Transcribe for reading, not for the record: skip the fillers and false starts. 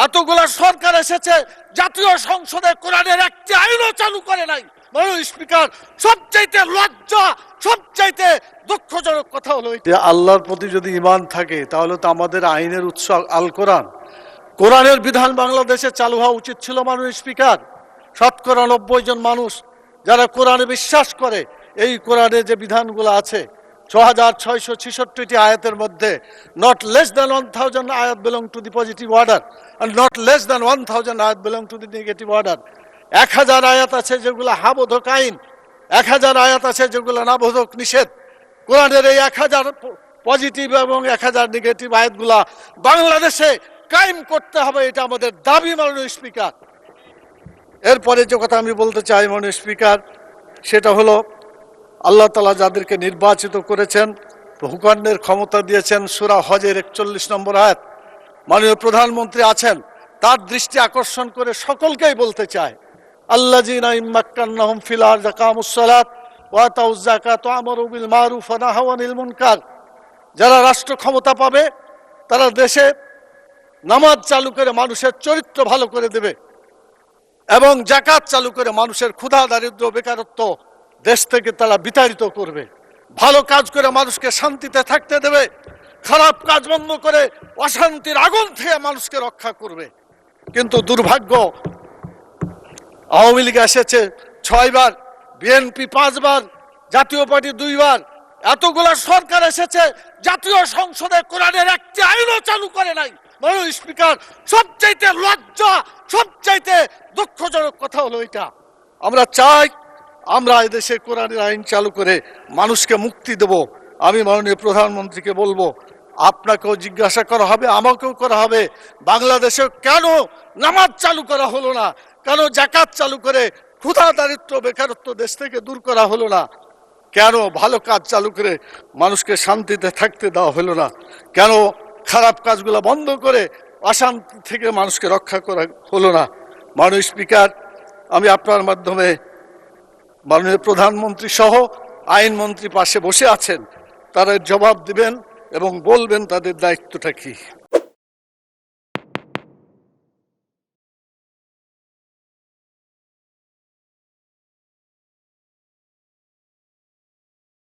এতগুলা সরকার এসেছে, জাতীয় সংসদে কোরআনের একটি আইনও চালু করে নাই। মাননীয় স্পিকার, সবচাইতে লজ্জা, সবচাইতে দুঃখজনক কথা হলো যে আল্লাহর প্রতি যদি ঈমান থাকে তাহলে তো আমাদের আইনের উৎস আল কোরআন। কোরআনের বিধান বাংলাদেশে চালু হওয়া উচিত ছিল। মাননীয় স্পিকার, শতকরা 90 জন মানুষ যারা কোরআনে বিশ্বাস করে, এই কোরআনে যে বিধানগুলো আছে 6666টি আয়াতের মধ্যে নট লেস দ্যান 1000 আয়াত belong to the positive order and not less than 1000 ayat belong to the negative order. 1000 আয়াত আছে যেগুলো হাবোধক আইন, 1000 আয়াত আছে যেগুলো নাবোধক নিষেধ। কোরআনের এই 1000 পজিটিভ এবং 1000 নেগেটিভ আয়াতগুলা বাংলাদেশে কায়েম করতে হবে, এটা আমাদের দাবি। মাননীয় স্পিকার, এরপরে যে কথা আমি বলতে চাই মাননীয় স্পিকার, সেটা হলো আল্লাহ তাআলা যাদেরকে নির্বাচিত করেছেন, হুকুমের ক্ষমতা দিয়েছেন, সূরা হজের 41 নম্বর আয়াত। মাননীয় প্রধানমন্ত্রী আছেন, তার দৃষ্টি আকর্ষণ করে সকলকেই বলতে চায়, আল্লাযীনা ইম্মাক্কান্নাহুম ফিল আরদি আকামুস সালাত ওয়া আতাউয যাকাত ওয়া আমারু বিল মারুফ ওয়া নাহাউ আনিল মুনকার। যারা রাষ্ট্র ক্ষমতা পাবে তারা দেশে নামাজ চালু করে মানুষের চরিত্র ভালো করে দেবে এবং যাকাত চালু করে মানুষের ক্ষুধা, দারিদ্র্য, বেকারত্ব দেশ থেকে তারা বিতাড়িত করবে। ভালো কাজ করে মানুষকে শান্তিতে থাকতে দেবে, খারাপ কাজ বন্ধ করে অশান্তির আগুন থেকে মানুষকে রক্ষা করবে। কিন্তু দুর্ভাগ্য, আওয়ামী লীগ এসেছে 6 বার, বিএনপি 5 বার, জাতীয় পার্টি 2 বার। এতগুলা সরকার এসেছে, জাতীয় সংসদে কোরআনের একটি আইনও চালু করে নাই। মাননীয় স্পিকার, সবচাইতে লজ্জা, সবচাইতে দুঃখজনক কথা হলো এটা। আমরা চাই আমরা এদেশে কোরআনের আইন চালু করে মানুষকে মুক্তি দেব। আমি মাননীয় প্রধানমন্ত্রীকে বলবো, আপনাকেও জিজ্ঞাসা করা হবে, আমাকেও করা হবে, বাংলাদেশে কেন নামাজ চালু করা হলো না, কেন যাকাত চালু করে ক্ষুধা, দারিদ্র্য, বেকারত্ব দেশ থেকে দূর করা হলো না, কেন ভালো কাজ চালু করে মানুষকে শান্তিতে থাকতে দেওয়া হলো না, কেন খারাপ কাজগুলো বন্ধ করে অশান্তি থেকে মানুষকে রক্ষা করা হলো না। মাননীয় স্পিকার, আমি আপনার মাধ্যমে মাননীয় প্রধানমন্ত্রী সহ আইনমন্ত্রী পাশে বসে আছেন, তারা জবাব দিবেন এবং বলবেন তাদের দায়িত্বটা কি।